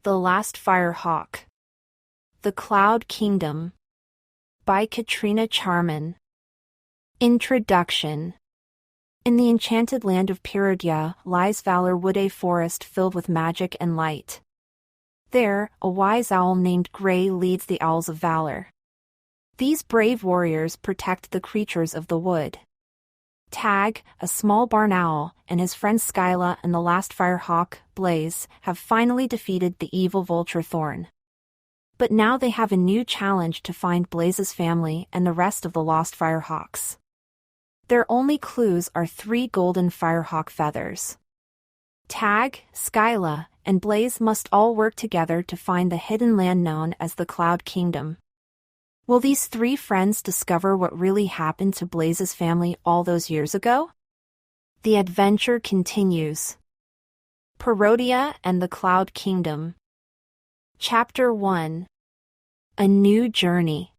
The Last FIREHAWK. The Cloud Kingdom. By Katrina Charman. Introduction. In the enchanted land of Peridea lies Valorwood, a forest filled with magic and light. There, a wise owl named Gray leads the Owls of Valor. These brave warriors protect the creatures of the wood. Tag, a small barn owl, and his friend Skyla and the last FIREHAWK, Blaze, have finally defeated the evil vulture Thorn. But now they have a new challenge to find Blaze's family and the rest of the lost FIREHAWKs. Their only clues are 3 golden FIREHAWK feathers. Tag, Skyla, and Blaze must all work together to find the hidden land known as the Cloud Kingdom. Will these 3 friends discover what really happened to Blaze's family all those years ago? The adventure continues. Peridea and the Cloud Kingdom. Chapter 1. A New Journey.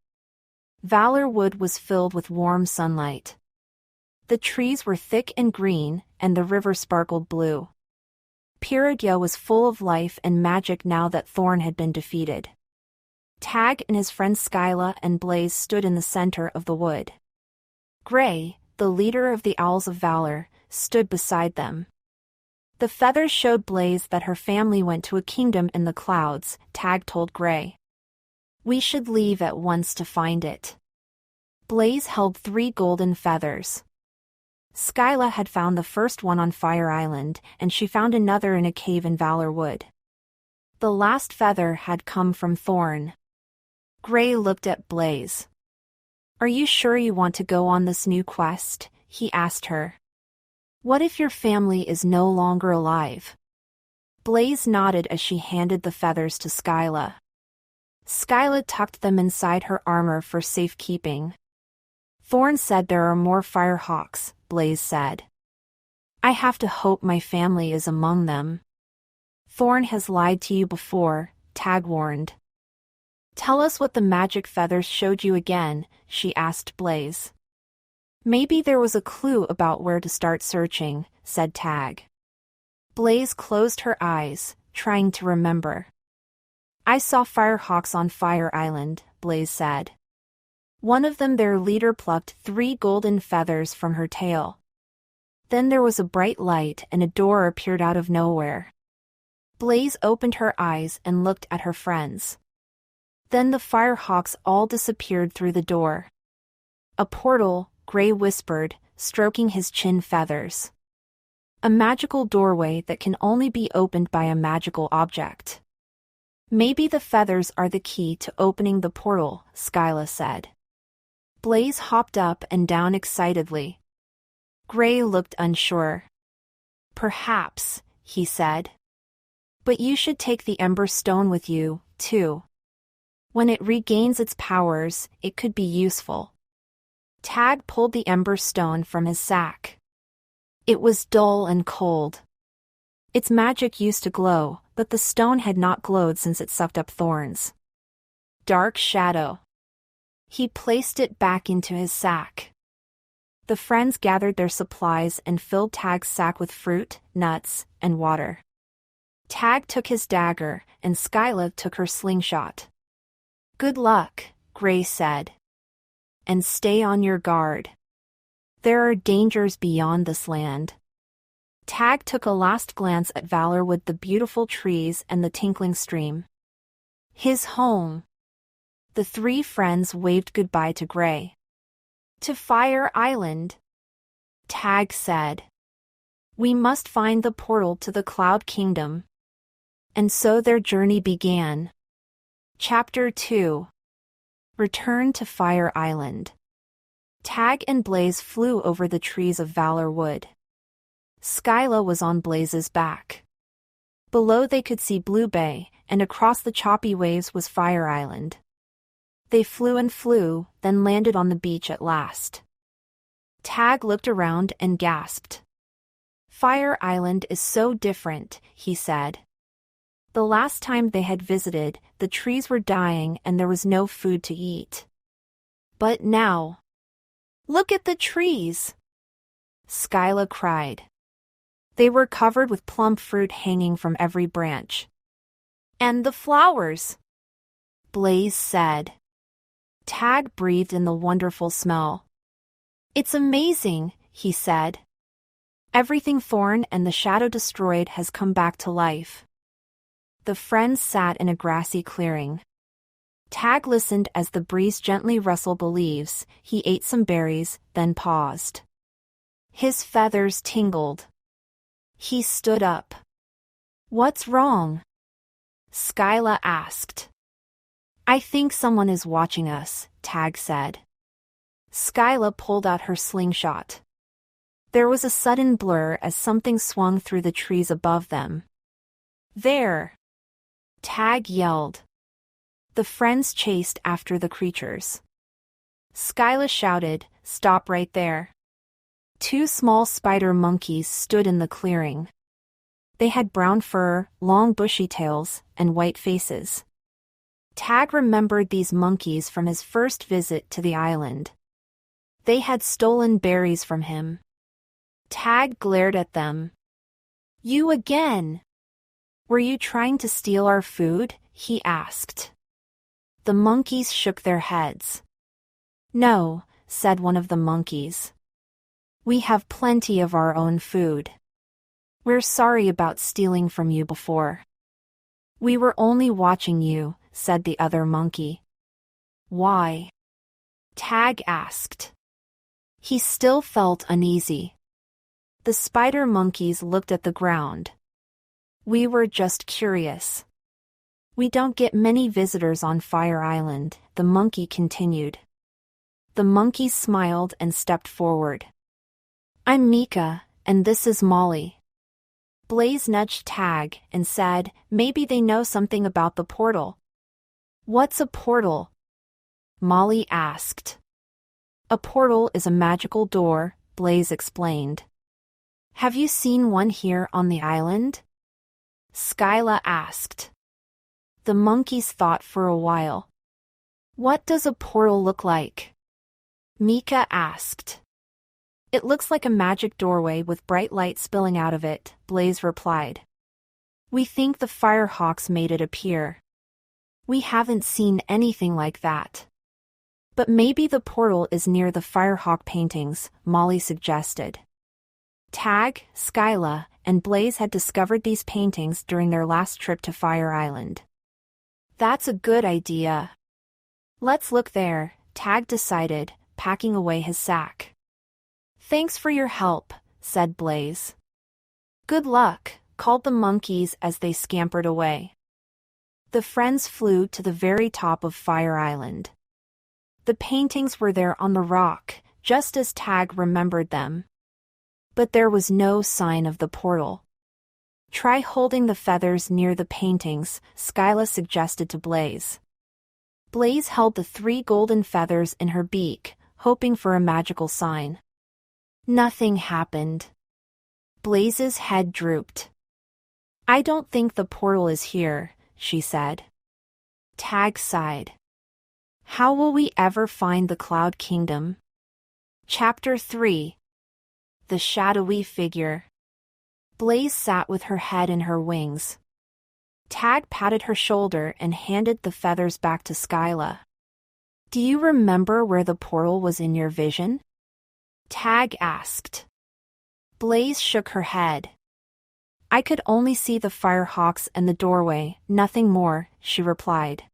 Valorwood was filled with warm sunlight. The trees were thick and green, and the river sparkled blue. Peridea was full of life and magic now that Thorn had been defeated. Tag and his friends Skyla and Blaze stood in the center of the wood. Gray, the leader of the Owls of Valor, stood beside them. The feathers showed Blaze that her family went to a kingdom in the clouds, Tag told Gray. We should leave at once to find it. Blaze held 3 golden feathers. Skyla had found the first one on Fire Island, and she found another in a cave in Valorwood. The last feather had come from Thorn. Gray looked at Blaze. Are you sure you want to go on this new quest? He asked her. What if your family is no longer alive? Blaze nodded as she handed the feathers to Skyla. Skyla tucked them inside her armor for safekeeping. Thorn said there are more FIREHAWKs, Blaze said. I have to hope my family is among them. Thorn has lied to you before, Tag warned. Tell us what the magic feathers showed you again, she asked Blaze. Maybe there was a clue about where to start searching, said Tag. Blaze closed her eyes, trying to remember. I saw FIREHAWKs on Fire Island, Blaze said. One of them, their leader, plucked 3 golden feathers from her tail. Then there was a bright light and a door appeared out of nowhere. Blaze opened her eyes and looked at her friends. Then the FIREHAWKs all disappeared through the door. A portal, Gray whispered, stroking his chin feathers. A magical doorway that can only be opened by a magical object. Maybe the feathers are the key to opening the portal, Skyla said. Blaze hopped up and down excitedly. Gray looked unsure. Perhaps, he said. But you should take the Ember Stone with you, too. When it regains its powers, it could be useful. Tag pulled the Ember Stone from his sack. It was dull and cold. Its magic used to glow, but the stone had not glowed since it sucked up thorns. Dark shadow. He placed it back into his sack. The friends gathered their supplies and filled Tag's sack with fruit, nuts, and water. Tag took his dagger, and Skyla took her slingshot. Good luck, Gray said. And stay on your guard. There are dangers beyond this land. Tag took a last glance at Valorwood, the beautiful trees and the tinkling stream. His home. The 3 friends waved goodbye to Gray. To Fire Island, Tag said. We must find the portal to the Cloud Kingdom. And so their journey began. Chapter 2. Return to Fire Island. Tag and Blaze flew over the trees of Valorwood. Skyla was on Blaze's back. Below they could see Blue Bay, and across the choppy waves was Fire Island. They flew and flew, then landed on the beach at last. Tag looked around and gasped. Fire Island is so different, he said. The last time they had visited, the trees were dying and there was no food to eat. But now, look at the trees! Skyla cried. They were covered with plum fruit hanging from every branch. And the flowers, Blaze said. Tag breathed in the wonderful smell. It's amazing, he said. Everything Thorn and the Shadow destroyed has come back to life. The friends sat in a grassy clearing. Tag listened as the breeze gently rustled the leaves. He ate some berries, then paused. His feathers tingled. He stood up. What's wrong? Skyla asked. I think someone is watching us, Tag said. Skyla pulled out her slingshot. There was a sudden blur as something swung through the trees above them. There! Tag yelled. The friends chased after the creatures. Skyla shouted, Stop right there. 2 small spider monkeys stood in the clearing. They had brown fur, long bushy tails, and white faces. Tag remembered these monkeys from his first visit to the island. They had stolen berries from him. Tag glared at them. You again! Were you trying to steal our food? He asked. The monkeys shook their heads. No, said one of the monkeys. We have plenty of our own food. We're sorry about stealing from you before. We were only watching you, said the other monkey. Why? Tag asked. He still felt uneasy. The spider monkeys looked at the ground. We were just curious. We don't get many visitors on Fire Island, the monkey continued. The monkeys smiled and stepped forward. I'm Mika, and this is Molly. Blaze nudged Tag and said, maybe they know something about the portal. What's a portal? Molly asked. A portal is a magical door, Blaze explained. Have you seen one here on the island? Skyla asked. The monkeys thought for a while. What does a portal look like? Mika asked. It looks like a magic doorway with bright light spilling out of it, Blaze replied. We think the FIREHAWKs made it appear. We haven't seen anything like that. But maybe the portal is near the FIREHAWK paintings, Molly suggested. Tag, Skyla, and Blaze had discovered these paintings during their last trip to Fire Island. That's a good idea. Let's look there, Tag decided, packing away his sack. Thanks for your help, said Blaze. Good luck, called the monkeys as they scampered away. The friends flew to the very top of Fire Island. The paintings were there on the rock, just as Tag remembered them. But there was no sign of the portal. Try holding the feathers near the paintings, Skyla suggested to Blaze. Blaze held the 3 golden feathers in her beak, hoping for a magical sign. Nothing happened. Blaze's head drooped. I don't think the portal is here, she said. Tag sighed. How will we ever find the Cloud Kingdom? Chapter 3. The Shadowy Figure. Blaze sat with her head in her wings. Tag patted her shoulder and handed the feathers back to Skyla. Do you remember where the portal was in your vision? Tag asked. Blaze shook her head. I could only see the FIREHAWKs and the doorway, nothing more, she replied.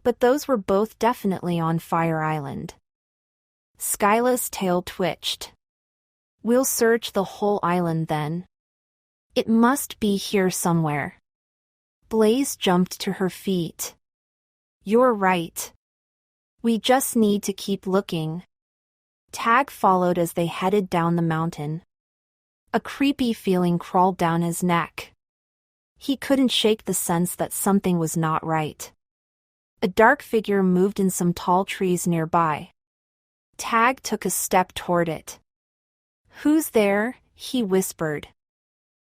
But those were both definitely on Fire Island. Skyla's tail twitched. We'll search the whole island then. It must be here somewhere. Blaze jumped to her feet. You're right. We just need to keep looking. Tag followed as they headed down the mountain. A creepy feeling crawled down his neck. He couldn't shake the sense that something was not right. A dark figure moved in some tall trees nearby. Tag took a step toward it. Who's there? He whispered.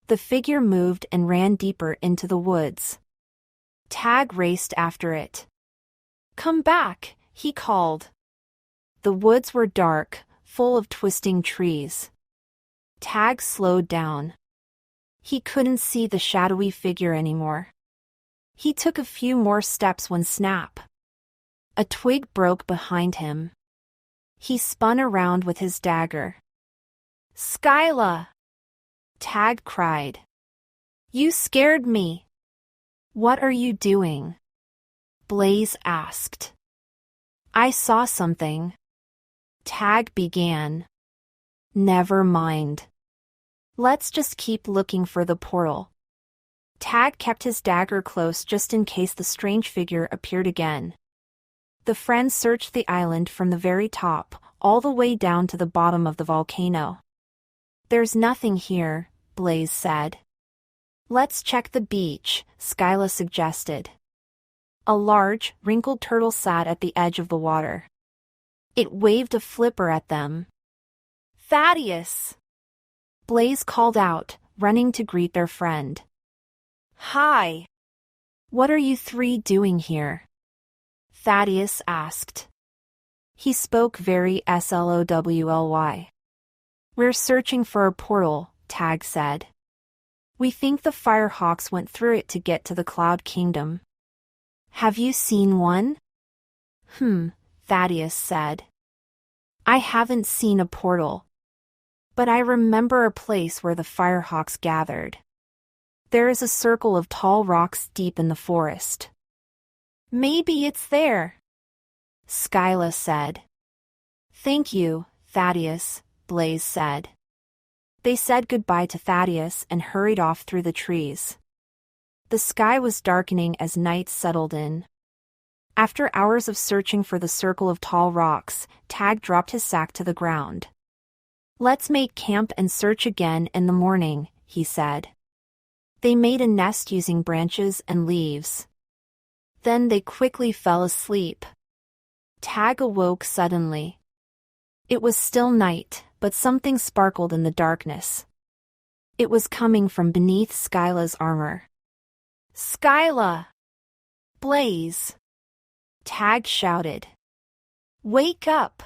The figure moved and ran deeper into the woods. Tag raced after it. Come back, he called. The woods were dark, full of twisting trees. Tag slowed down. He couldn't see the shadowy figure anymore. He took a few more steps when snap! A twig broke behind him. He spun around with his dagger. Skyla! Tag cried. You scared me. What are you doing? Blaze asked. I saw something. Tag began. Never mind. Let's just keep looking for the portal. Tag kept his dagger close just in case the strange figure appeared again. The friends searched the island from the very top, all the way down to the bottom of the volcano. There's nothing here, Blaze said. Let's check the beach, Skyla suggested. A large, wrinkled turtle sat at the edge of the water. It waved a flipper at them. Thaddeus! Blaze called out, running to greet their friend. Hi! What are you three doing here? Thaddeus asked. He spoke very slowly. We're searching for a portal, Tag said. We think the FIREHAWKs went through it to get to the Cloud Kingdom. Have you seen one? Thaddeus said. I haven't seen a portal. But I remember a place where the FIREHAWKs gathered. There is a circle of tall rocks deep in the forest. Maybe it's there, Skyla said. Thank you, Thaddeus, Blaze said. They said goodbye to Thaddeus and hurried off through the trees. The sky was darkening as night settled in. After hours of searching for the circle of tall rocks, Tag dropped his sack to the ground. Let's make camp and search again in the morning, he said. They made a nest using branches and leaves. Then they quickly fell asleep. Tag awoke suddenly. It was still night, but something sparkled in the darkness. It was coming from beneath Skyla's armor. Skyla! Blaze! Tag shouted. Wake up!